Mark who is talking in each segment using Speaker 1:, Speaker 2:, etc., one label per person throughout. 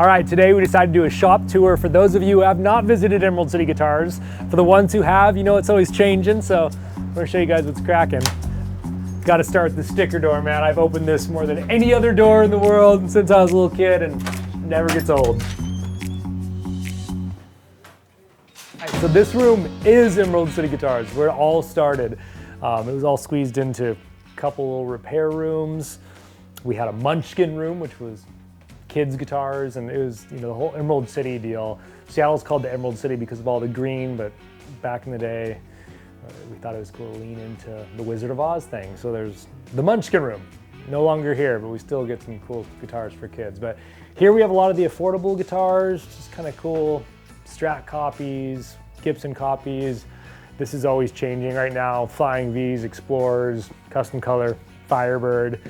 Speaker 1: All right, today we decided to do a shop tour for those of you who have not visited Emerald City Guitars. For the ones who have, you know it's always changing, so I'm gonna show you guys what's cracking. Got to start with the sticker door, man. I've opened this more than any other door in the world since I was a little kid and never gets old. So this room is Emerald City Guitars, where it all started. It was all squeezed into a couple little repair rooms. We had a munchkin room, which was kids' guitars, and it was, you know, the whole Emerald City deal. Seattle's called the Emerald City because of all the green, but back in the day, we thought it was cool to lean into the Wizard of Oz thing. So there's the munchkin room, no longer here, but we still get some cool guitars for kids. But here we have a lot of the affordable guitars, just kind of cool Strat copies, Gibson copies. This is always changing right now. Flying V's, Explorers, custom color, Firebird.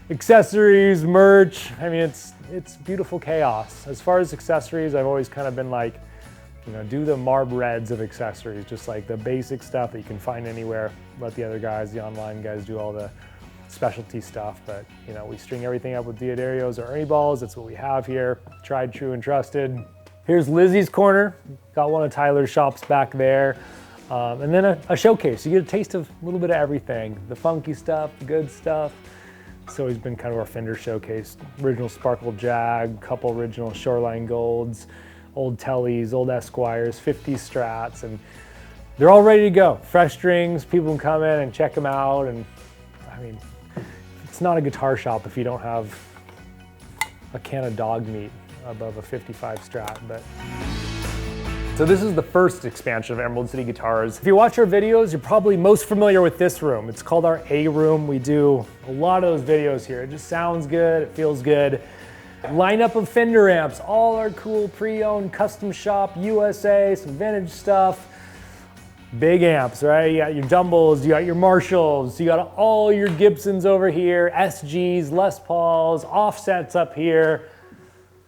Speaker 1: Accessories, merch, I mean, it's beautiful chaos. As far as accessories, I've always kind of been like, you know, do the Marb Reds of accessories, just like the basic stuff that you can find anywhere. Let the other guys, the online guys, do all the specialty stuff. But, you know, we string everything up with Diodarios or Ernie balls. That's what we have here. Tried, true, and trusted. Here's Lizzie's corner. Got one of Tyler's shops back there. And then a showcase. You get a taste of a little bit of everything. The funky stuff, the good stuff. It's always been kind of our Fender showcase. Original Sparkle Jag, couple original Shoreline Golds, old Tellys, old Esquires, 50s Strats, and they're all ready to go. Fresh strings, people can come in and check them out. And I mean, it's not a guitar shop if you don't have a can of dog meat above a 55 Strat. But so this is the first expansion of Emerald City Guitars. If you watch our videos, you're probably most familiar with this room. It's called our A room. We do a lot of those videos here. It just sounds good, it feels good. Lineup of Fender amps, all our cool pre-owned custom shop, USA, some vintage stuff. Big amps, right? You got your Dumbles, you got your Marshalls, you got all your Gibsons over here, SGs, Les Pauls, offsets up here.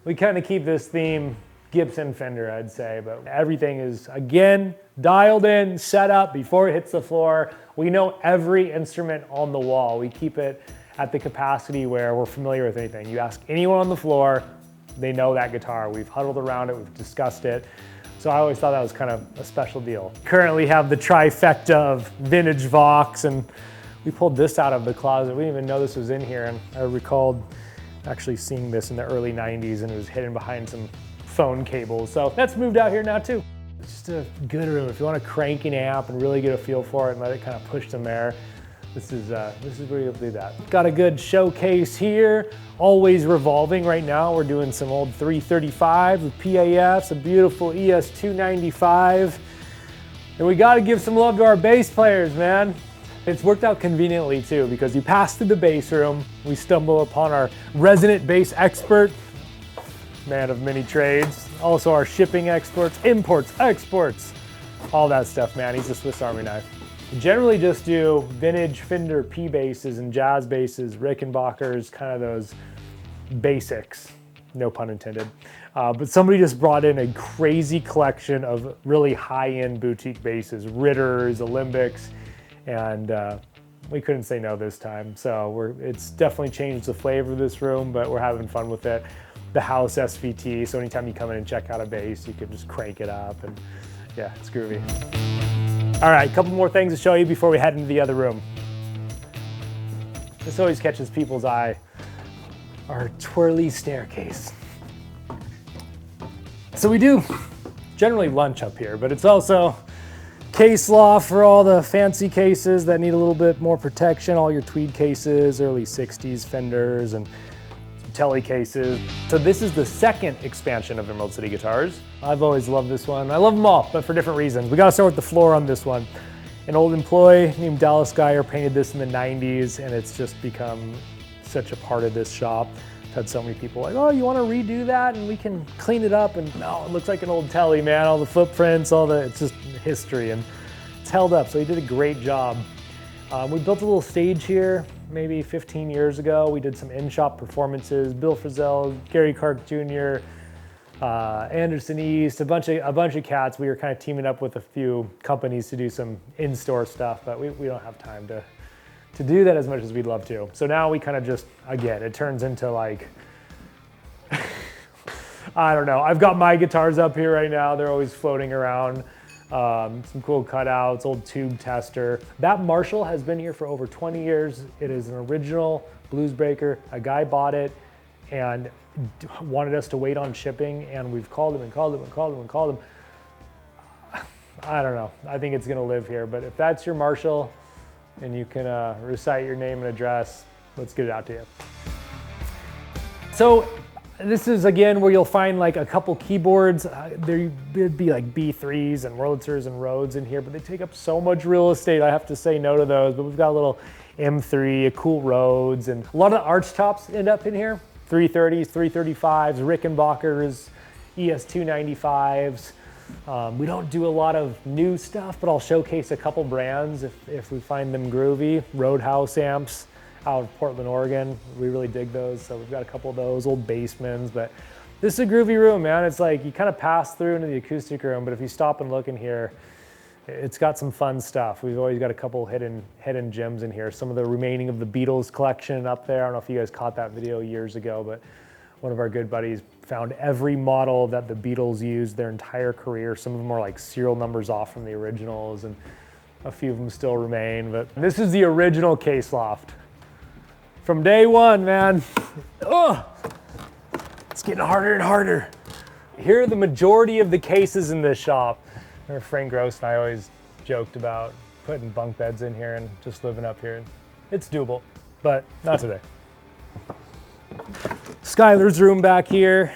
Speaker 1: We kind of keep this theme Gibson Fender, I'd say, but everything is, again, dialed in, set up before it hits the floor. We know every instrument on the wall. We keep it at the capacity where we're familiar with anything. You ask anyone on the floor, they know that guitar. We've huddled around it, we've discussed it. So I always thought that was kind of a special deal. Currently have the trifecta of vintage Vox, and we pulled this out of the closet. We didn't even know this was in here, and I recalled actually seeing this in the early 90s, and it was hidden behind some phone cables. So that's moved out here now too. It's just a good room. If you want to crank an amp and really get a feel for it and let it kind of push them there, this is where you'll do that. Got a good showcase here, always revolving. Right now we're doing some old 335s with PAFs, a beautiful ES295. And we got to give some love to our bass players, man. It's worked out conveniently too, because you pass through the bass room, we stumble upon our resident bass expert, man of many trades. Also our shipping exports, imports, exports, all that stuff, man. He's a Swiss Army knife. We generally just do vintage Fender P basses and jazz basses, Rickenbackers, kind of those basics, no pun intended. But somebody just brought in a crazy collection of really high-end boutique basses, Ritters, Olympics, and we couldn't say no this time. So it's definitely changed the flavor of this room, but we're having fun with it. The house SVT, so anytime you come in and check out a bass, you can just crank it up, and yeah, it's groovy. All right, a couple more things to show you before we head into the other room. This always catches people's eye, our twirly staircase. So we do generally lunch up here, but it's also case loft for all the fancy cases that need a little bit more protection, all your tweed cases, early 60s Fenders, and Telly cases. So this is the second expansion of Emerald City Guitars. I've always loved this one. I love them all, but for different reasons. We gotta start with the floor on this one. An old employee named Dallas Geyer painted this in the 90s, and it's just become such a part of this shop. I've had so many people like, oh, you wanna redo that and we can clean it up? And no, it looks like an old Telly, man. All the footprints, it's just history, and it's held up, so he did a great job. We built a little stage here maybe 15 years ago. We did some in-shop performances, Bill Frisell, Gary Clark Jr., Anderson East, a bunch of cats. We were kind of teaming up with a few companies to do some in-store stuff, but we don't have time to do that as much as we'd love to. So now we kind of just, again, it turns into like I don't know. I've got my guitars up here right now. They're always floating around. Some cool cutouts, old tube tester. That Marshall has been here for over 20 years. It is an original blues breaker. A guy bought it and wanted us to wait on shipping, and we've called him and called him and called him and called him. I don't know. I think it's gonna live here, but if that's your Marshall and you can recite your name and address, let's get it out to you. So this is again where you'll find like a couple keyboards. There'd be like B3s and Wurlitzers and Rhodes in here, but they take up so much real estate. I have to say no to those, but we've got a little M3, a cool Rhodes, and a lot of the arch tops end up in here. 330s, 335s, Rickenbackers, ES295s. We don't do a lot of new stuff, but I'll showcase a couple brands if we find them groovy. Roadhouse amps out of Portland, Oregon. We really dig those, so we've got a couple of those, old Basemans. But this is a groovy room, man. It's like you kind of pass through into the acoustic room, but if you stop and look in here, it's got some fun stuff. We've always got a couple hidden gems in here. Some of the remaining of the Beatles collection up there. I don't know if you guys caught that video years ago, but one of our good buddies found every model that the Beatles used their entire career. Some of them are like serial numbers off from the originals, and a few of them still remain. But this is the original case loft. From day one, man. Oh, it's getting harder and harder. Here are the majority of the cases in this shop. Our friend Gross and I always joked about putting bunk beds in here and just living up here. It's doable, but not today. Skylar's room back here.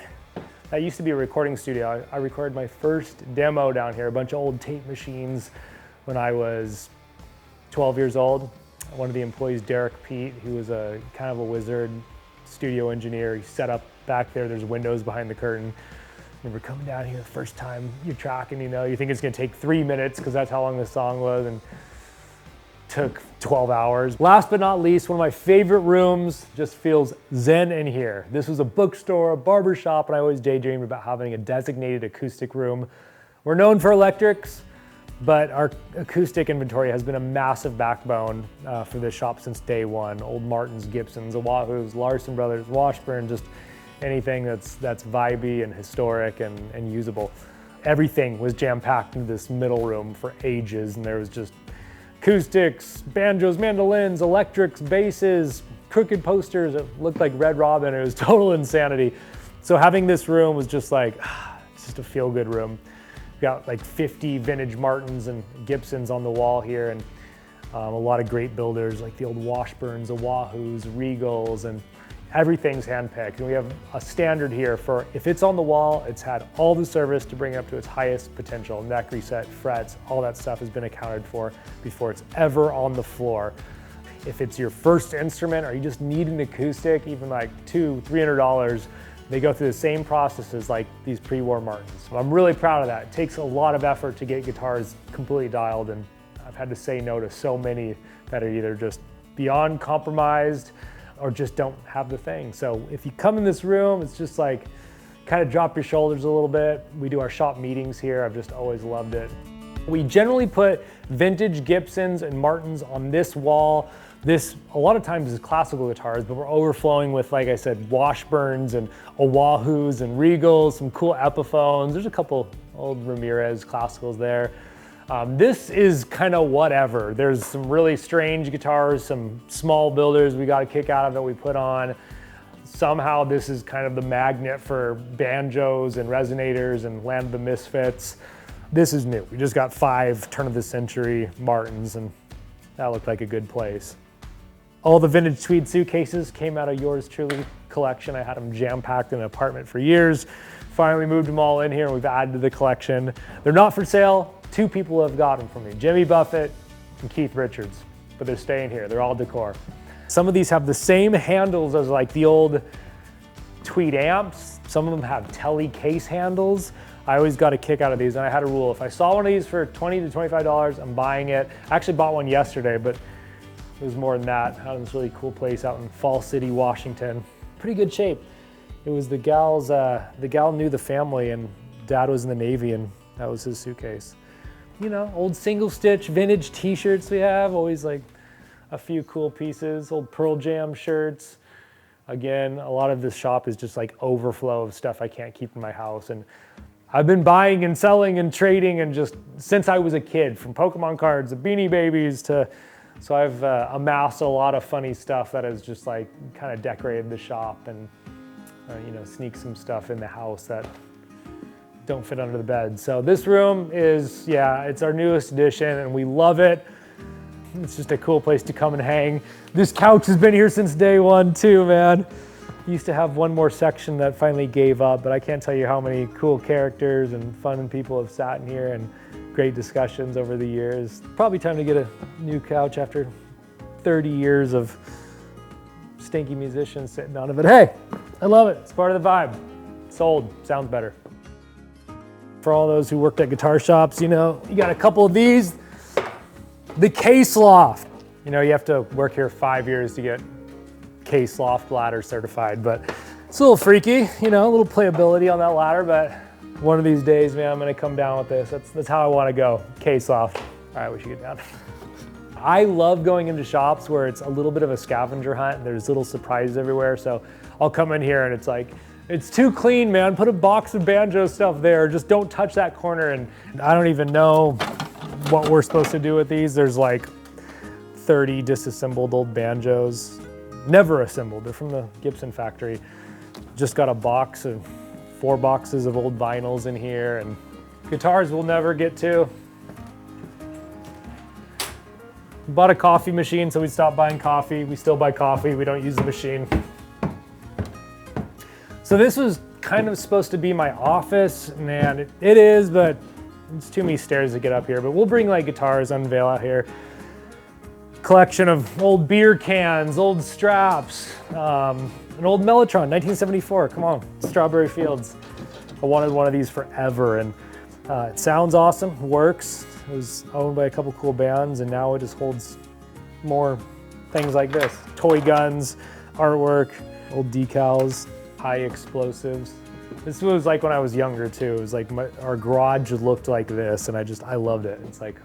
Speaker 1: That used to be a recording studio. I recorded my first demo down here, a bunch of old tape machines when I was 12 years old. One of the employees, Derek Pete, who was a kind of a wizard studio engineer, he set up back there. There's windows behind the curtain. I remember coming down here the first time you're tracking, you think it's gonna take 3 minutes because that's how long the song was, and took 12 hours. Last but not least, one of my favorite rooms, just feels zen in here. This was a bookstore, a barber shop, and I always daydreamed about having a designated acoustic room. We're known for electrics, but our acoustic inventory has been a massive backbone for this shop since day one. Old Martins, Gibsons, Oahu's, Larson Brothers, Washburn, just anything that's vibey and historic and usable. Everything was jam-packed into this middle room for ages, and there was just acoustics, banjos, mandolins, electrics, basses, crooked posters. It looked like Red Robin. It was total insanity. So having this room was just like, it's just a feel-good room. We've got like 50 vintage Martins and Gibsons on the wall here, and a lot of great builders like the old Washburns, Oahu's, Regals, and everything's handpicked. And we have a standard here for if it's on the wall, it's had all the service to bring it up to its highest potential. Neck reset, frets, all that stuff has been accounted for before it's ever on the floor. If it's your first instrument or you just need an acoustic, even like $200-300, they go through the same processes like these pre-war Martins. So I'm really proud of that. It takes a lot of effort to get guitars completely dialed, and I've had to say no to so many that are either just beyond compromised or just don't have the thing. So if you come in this room, it's just like, kind of drop your shoulders a little bit. We do our shop meetings here. I've just always loved it. We generally put vintage Gibsons and Martins on this wall. This, a lot of times, is classical guitars, but we're overflowing with, like I said, Washburns and Oahu's and Regals, some cool Epiphones. There's a couple old Ramirez classicals there. This is kind of whatever. There's some really strange guitars, some small builders we got a kick out of that we put on. Somehow this is kind of the magnet for banjos and resonators and Land of the Misfits. This is new. We just got 5 turn-of-the-century Martins, and that looked like a good place. All the vintage tweed suitcases came out of Yours Truly collection. I had them jam-packed in an apartment for years. Finally moved them all in here, and we've added to the collection. They're not for sale. 2 people have got them from me, Jimmy Buffett and Keith Richards, but they're staying here. They're all decor. Some of these have the same handles as like the old tweed amps. Some of them have telly case handles. I always got a kick out of these, and I had a rule. If I saw one of these for $20 to $25, I'm buying it. I actually bought one yesterday, but it was more than that. I had this really cool place out in Fall City, Washington. Pretty good shape. It was the gal knew the family, and Dad was in the Navy, and that was his suitcase. You know, old single stitch vintage t-shirts we have, always like a few cool pieces, old Pearl Jam shirts, Again, a lot of this shop is just like overflow of stuff I can't keep in my house. And I've been buying and selling and trading and just since I was a kid, from Pokemon cards to Beanie Babies to, so I've amassed a lot of funny stuff that has just like kind of decorated the shop and you know, sneak some stuff in the house that don't fit under the bed. So this room is, yeah, it's our newest addition and we love it. It's just a cool place to come and hang. This couch has been here since day one too, man. Used to have one more section that finally gave up, but I can't tell you how many cool characters and fun people have sat in here and great discussions over the years. Probably time to get a new couch after 30 years of stinky musicians sitting on it, but hey, I love it. It's part of the vibe. Sold, sounds better. For all those who worked at guitar shops, you know, you got a couple of these. The case loft. You know, you have to work here 5 years to get case loft ladder certified, but it's a little freaky, you know, a little playability on that ladder, but one of these days, man, I'm gonna come down with this. That's how I wanna go, case loft. All right, we should get down. I love going into shops where it's a little bit of a scavenger hunt and there's little surprises everywhere. So I'll come in here and it's like, it's too clean, man. Put a box of banjo stuff there. Just don't touch that corner. And I don't even know what we're supposed to do with these. There's like 30 disassembled old banjos, never assembled. They're from the Gibson factory. Just got a box of 4 boxes of old vinyls in here and guitars we'll never get to. Bought a coffee machine, so we stopped buying coffee. We still buy coffee, we don't use the machine. So this was kind of supposed to be my office, and it is, but it's too many stairs to get up here. But we'll bring like guitars, unveil out here. Collection of old beer cans, old straps, an old Mellotron, 1974, come on, Strawberry Fields. I wanted one of these forever, and it sounds awesome, works. It was owned by a couple cool bands, and now it just holds more things like this. Toy guns, artwork, old decals, high explosives. This was like when I was younger too. It was like our garage looked like this, and I loved it. It's like,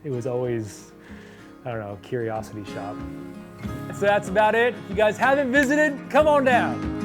Speaker 1: it was always, I don't know, a curiosity shop. So that's about it. If you guys haven't visited, come on down.